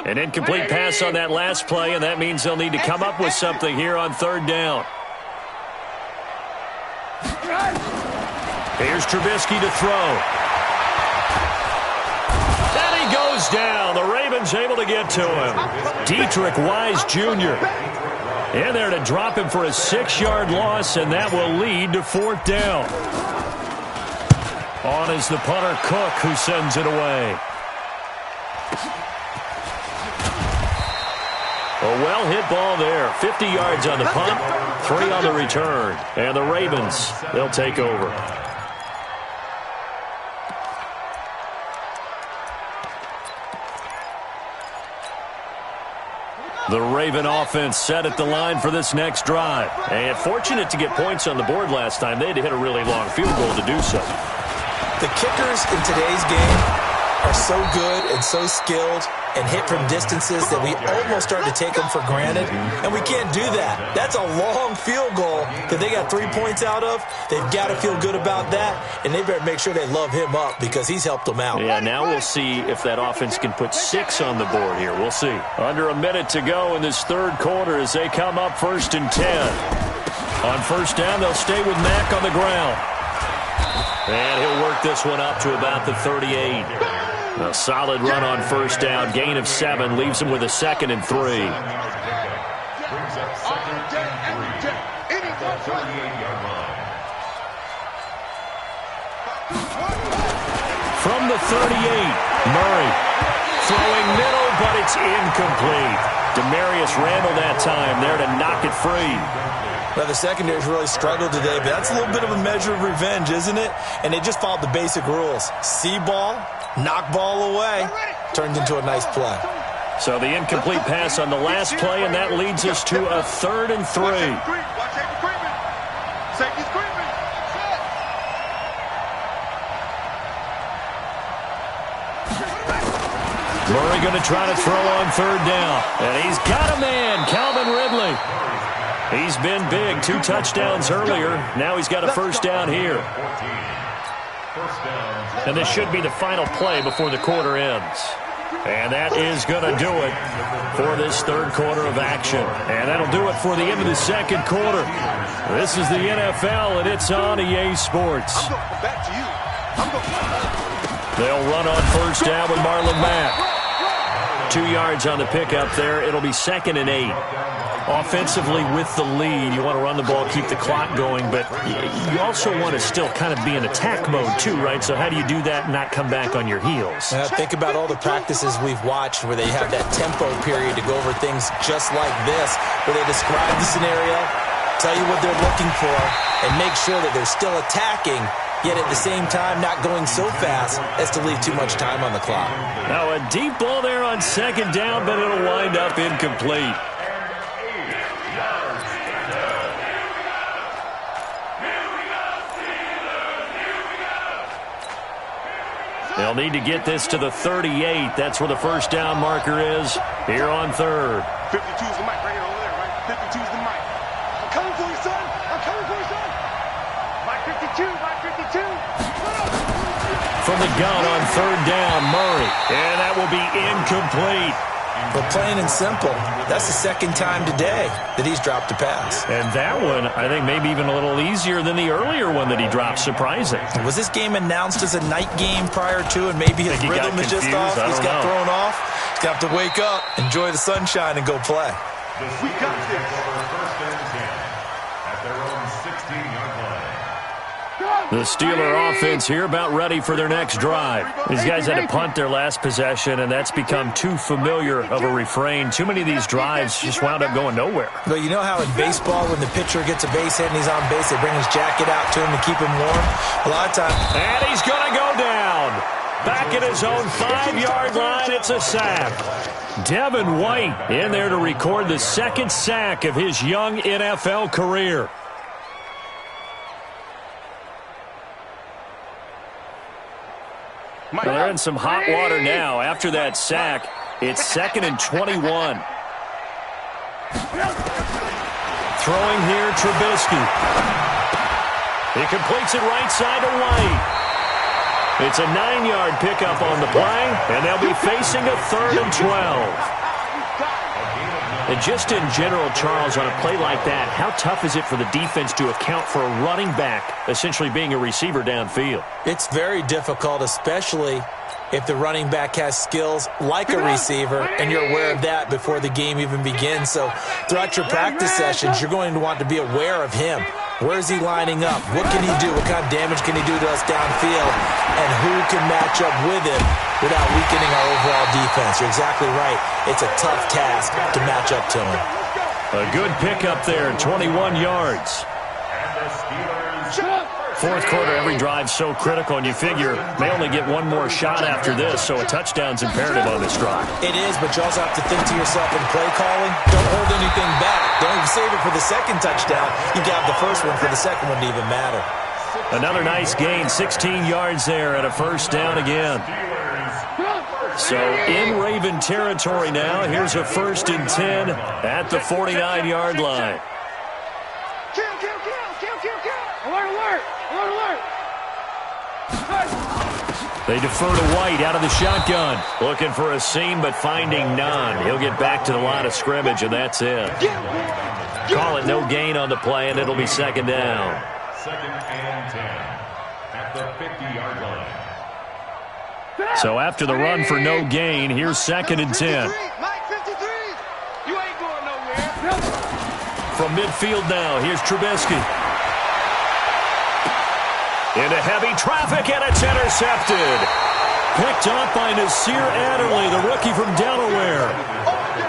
S1: An incomplete pass on that last play, and that means they'll need to come up with something here on third down. Here's Trubisky to throw. And he goes down. The Ravens able to get to him. Dietrich Wise Jr. in there to drop him for a 6-yard loss, and that will lead to fourth down. On is the punter Cook, who sends it away. A well-hit ball there. 50 yards on the punt, 3 on the return. And the Ravens, they'll take over. The Raven offense set at the line for this next drive. And fortunate to get points on the board last time. They had to hit a really long field goal to do so.
S2: The kickers in today's game are so good and so skilled and hit from distances that we almost start to take them for granted, and we can't do that. That's a long field goal that they got 3 points out of. They've got to feel good about that, and they better make sure they love him up because he's helped them out.
S1: Yeah, now we'll see if that offense can put 6 on the board here. We'll see. Under a minute to go in this third quarter as they come up first and 10. On first down, they'll stay with Mack on the ground. And he'll work this one up to about the 38. A solid run on first down. Gain of 7 leaves him with a 2nd and 3.
S4: Brings up 2nd and 3 at the 38
S1: From the 38, Murray throwing middle, but it's incomplete. Demarius Randall that time there to knock it free.
S2: Well, the secondary's really struggled today, but that's a little bit of a measure of revenge, isn't it? And they just followed the basic rules. See ball, knock ball away, turned into a nice play.
S1: So the incomplete pass on the last play, and that leads us to a 3rd and 3.
S3: Safety's creeping.
S1: Murray going to try to throw on 3rd down. And he's got a man, Calvin Ridley. He's been big, 2 touchdowns earlier. Now he's got a 1st down here. And this should be the final play before the quarter ends. And that is going to do it for this 3rd quarter of action. And that'll do it for the end of the 2nd quarter. This is the NFL, and it's on EA Sports. They'll run on 1st down with Marlon Mack. 2 yards on the pickup there. It'll be 2nd and 8. Offensively with the lead, you want to run the ball, keep the clock going, but you also want to still kind of be in attack mode too, right? So how do you do that and not come back on your heels?
S2: Think about all the practices we've watched where they have that tempo period to go over things just like this, where they describe the scenario, tell you what they're looking for, and make sure that they're still attacking, yet at the same time not going so fast as to leave too much time on the clock.
S1: Now a deep ball there on 2nd down, but it'll wind up incomplete. They'll need to get this to the 38. That's where the 1st down marker is here on 3rd.
S3: 52's the mic right here over there, right? 52's the mic. I'm coming for you, son. I'm coming for you, son. Mic 52, mic 52.
S1: From the gun on 3rd down, Murray. And that will be incomplete.
S2: But plain and simple, that's the 2nd time today that he's dropped a pass.
S1: And that one, I think, maybe even a little easier than the earlier one that he dropped. Surprising.
S2: Was this game announced as a night game prior to, and maybe his rhythm is just off? He's got thrown off. He's got to wake up, enjoy the sunshine, and go play.
S3: We got this.
S4: First and 10 at their own 16-yard line.
S1: The Steeler offense here about ready for their next drive. These guys had to punt their last possession, and that's become too familiar of a refrain. Too many of these drives just wound up going nowhere.
S2: But you know how in baseball, when the pitcher gets a base hit and he's on base, they bring his jacket out to him to keep him warm? A lot of times.
S1: And he's going to go down. Back at his own 5-yard line, it's a sack. Devin White in there to record the 2nd sack of his young NFL career. Well, they're in some hot water now. After that sack, it's 2nd and 21. Throwing here, Trubisky. He completes it right side to White. It's a 9-yard pickup on the play, and they'll be facing a 3rd and 12. And just in general, Charles, on a play like that, how tough is it for the defense to account for a running back essentially being a receiver downfield?
S2: It's very difficult, especially if the running back has skills like a receiver, and you're aware of that before the game even begins. So throughout your practice sessions, you're going to want to be aware of him. Where is he lining up? What can he do? What kind of damage can he do to us downfield? And who can match up with him without weakening our overall defense? You're exactly right. It's a tough task to match up to him.
S1: A good pickup there, 21 yards. 4th quarter, every drive so critical, and you figure they only get one more shot after this, so a touchdown's imperative on this drive.
S2: It is, but you also have to think to yourself in play calling, don't hold anything back. Don't save it for the 2nd touchdown. You got the 1st one for the 2nd one to even matter.
S1: Another nice gain, 16 yards there at a 1st down again. So in Raven territory now, here's a 1st and 10 at the 49-yard line.
S3: Kill. Alert, alert.
S1: They defer to White out of the shotgun. Looking for a seam, but finding none. He'll get back to the line of scrimmage, and that's it. Call it no gain on the play, and it'll be 2nd down.
S4: 2nd and 10 at the 50-yard line.
S1: So after the run for no gain, here's 2nd and 10.
S3: Mike 53. You ain't going nowhere. From
S1: midfield now, here's Trubisky. Into heavy traffic, and it's intercepted. Picked up by Nasir Adderley, the rookie from Delaware.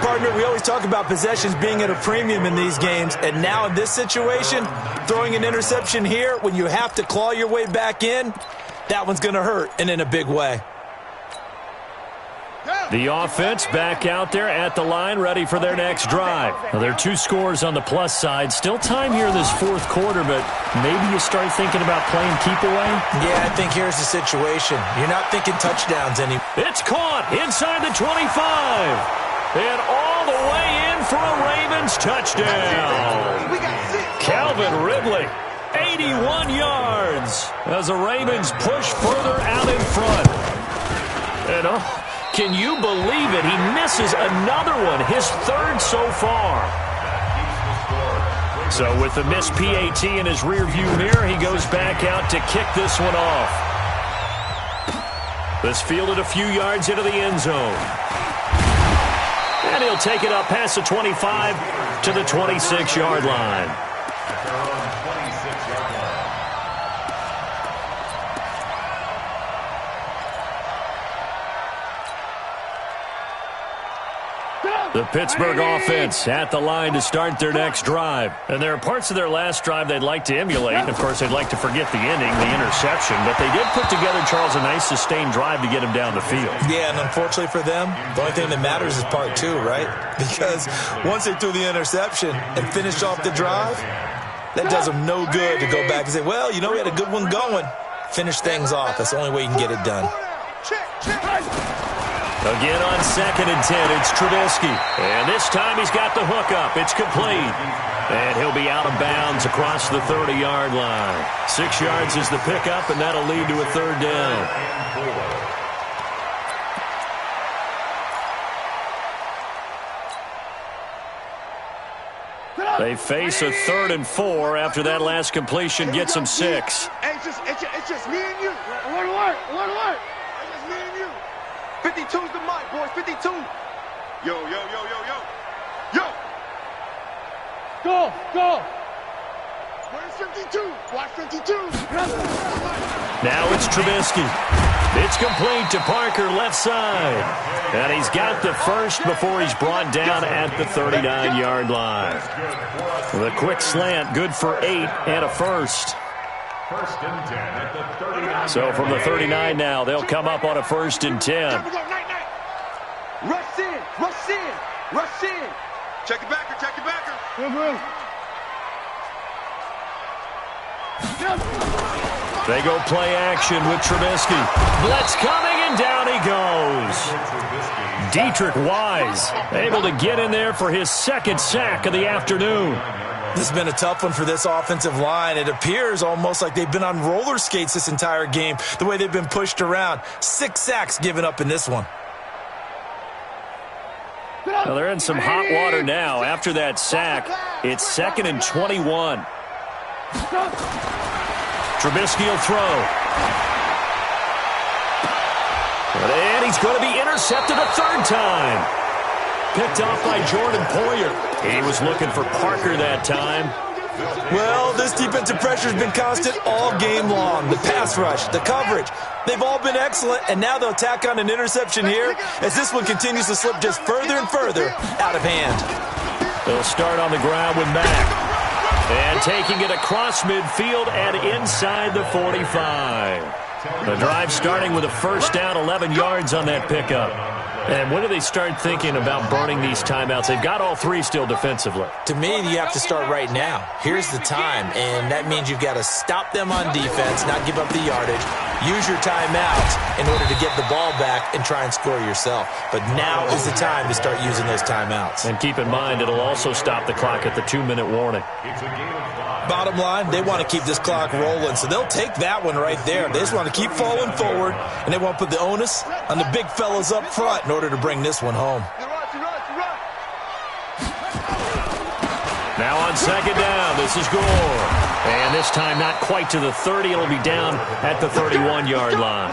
S2: Partner, we always talk about possessions being at a premium in these games, and now in this situation, throwing an interception here when you have to claw your way back in, that one's going to hurt, and in a big way.
S1: The offense back out there at the line, ready for their next drive. Now, there are 2 scores on the plus side. Still time here in this fourth quarter, but maybe you start thinking about playing keep away?
S2: Yeah, I think here's the situation. You're not thinking touchdowns anymore.
S1: It's caught inside the 25. And all the way in for a Ravens touchdown. Calvin Ridley, 81 yards as the Ravens push further out in front. And can you believe it? He misses another one, his 3rd so far. So with the missed PAT in his rearview mirror, he goes back out to kick this one off. This fielded a few yards into the end zone. And he'll take it up past the 25 to the 26-yard line. The Pittsburgh offense at the line to start their next drive. And there are parts of their last drive they'd like to emulate. And, of course, they'd like to forget the ending, the interception. But they did put together, Charles, a nice sustained drive to get him down the field.
S2: Yeah, and unfortunately for them, the only thing that matters is part 2, right? Because once they threw the interception and finished off the drive, that does them no good to go back and say, well, you know, we had a good one going. Finish things off. That's the only way you can get it done.
S1: Again on 2nd and 10, it's Trubisky. And this time he's got the hook up. It's complete. And he'll be out of bounds across the 30-yard line. 6 yards is the pickup, and that'll lead to a 3rd down. They face a 3rd and 4 after that last completion gets them 6.
S3: Hey, it's just me and you. One alert. It's just me and you. 52's the mic, boys. 52. Yo. Go. Where's 52? Watch 52.
S1: Now it's Trubisky. It's complete to Parker, left side. And he's got the first before he's brought down at the 39-yard line. The quick slant, good for 8 and a first. So from the 39 now, they'll come up on a 1st and 10.
S3: Rush in. Check it backer.
S1: They go play action with Trubisky. Blitz coming, and down he goes. Dietrich Wise able to get in there for his 2nd sack of the afternoon.
S2: This has been a tough one for this offensive line. It appears almost like they've been on roller skates this entire game, the way they've been pushed around. 6 sacks given up in this one.
S1: Well, they're in some hot water now. After that sack, it's 2nd and 21. Trubisky will throw. And he's going to be intercepted a 3rd time. Picked off by Jordan Poyer. He was looking for Parker that time.
S2: Well, this defensive pressure has been constant all game long. The pass rush, the coverage, they've all been excellent, and now they'll tack on an interception here as this one continues to slip just further and further out of hand.
S1: They'll start on the ground with Mack. And taking it across midfield and inside the 45. The drive starting with a 1st down, 11 yards on that pickup. And when do they start thinking about burning these timeouts? They've got all 3 still defensively.
S2: To me, you have to start right now. Here's the time, and that means you've got to stop them on defense, not give up the yardage, use your timeouts in order to get the ball back and try and score yourself. But now is the time to start using those timeouts.
S1: And keep in mind, it'll also stop the clock at the 2-minute warning.
S2: Bottom line, they want to keep this clock rolling, so they'll take that one right there. They just want to keep falling forward, and they want to put the onus on the big fellas up front in order to bring this one home.
S1: Now on 2nd down, this is Gore. And this time not quite to the 30. It'll be down at the 31-yard line.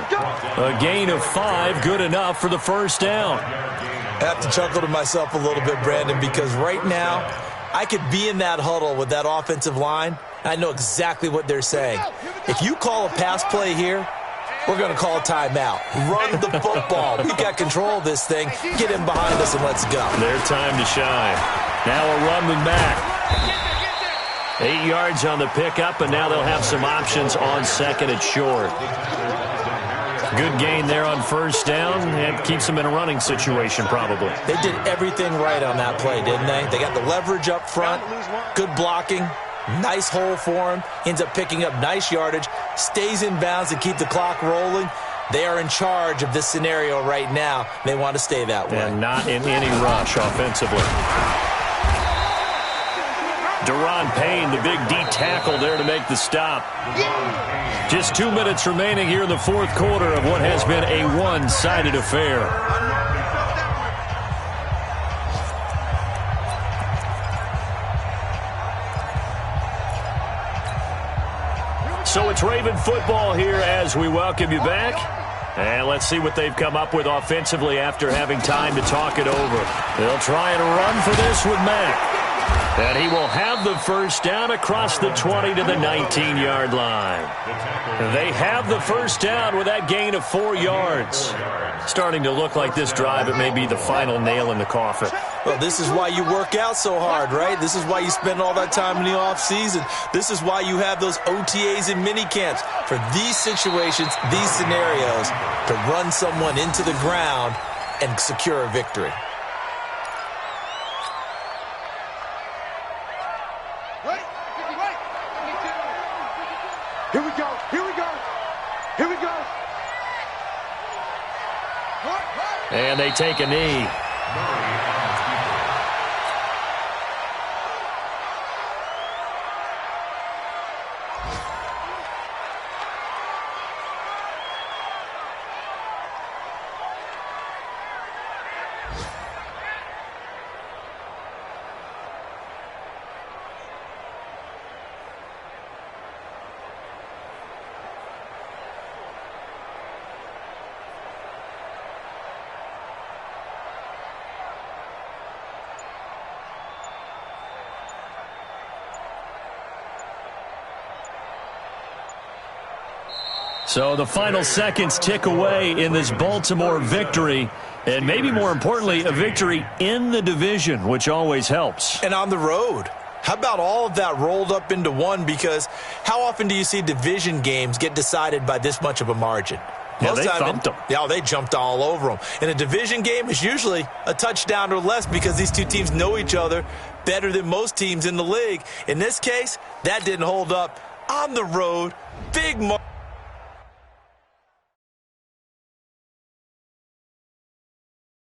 S1: A gain of 5, good enough for the 1st down.
S2: I have to chuckle to myself a little bit, Brandon, because right now I could be in that huddle with that offensive line, I know exactly what they're saying. If you call a pass play here, we're going to call a timeout. Run the football. We got control of this thing. Get him behind us and let's go.
S1: Their time to shine. Now a run with Mack. 8 yards on the pickup, and now they'll have some options on second and short. Good gain there on first down, and keeps them in a running situation probably.
S2: They did everything right on that play, didn't they? They got the leverage up front, good blocking, nice hole for him, ends up picking up nice yardage, stays in bounds and keep the clock rolling. They are in charge of this scenario right now. They want to stay that way.
S1: And not in any rush offensively. Deron Payne, the big D tackle there to make the stop. Just 2 minutes remaining here in the fourth quarter of what has been a one-sided affair. So it's Raven football here as we welcome you back. And let's see what they've come up with offensively after having time to talk it over. They'll try and run for this with Mack. And he will have the first down across the 20 to the 19-yard line. They have the first down with that gain of 4 yards. Starting to look like this drive, it may be the final nail in the coffin.
S2: Well, this is why you work out so hard, right? This is why you spend all that time in the offseason. This is why you have those OTAs and mini camps. For these situations, these scenarios, to run someone into the ground and secure a victory.
S3: Here we go. Here we go. Here we go.
S1: And they take a knee. So the final seconds tick away in this Baltimore victory, and maybe more importantly, a victory in the division, which always helps.
S2: And on the road. How about all of that rolled up into one? Because how often do you see division games get decided by this much of a margin?
S1: Yeah, they thumped them.
S2: Yeah, they jumped all over them. And a division game is usually a touchdown or less because these two teams know each other better than most teams in the league. In this case, that didn't hold up. On the road, big margin.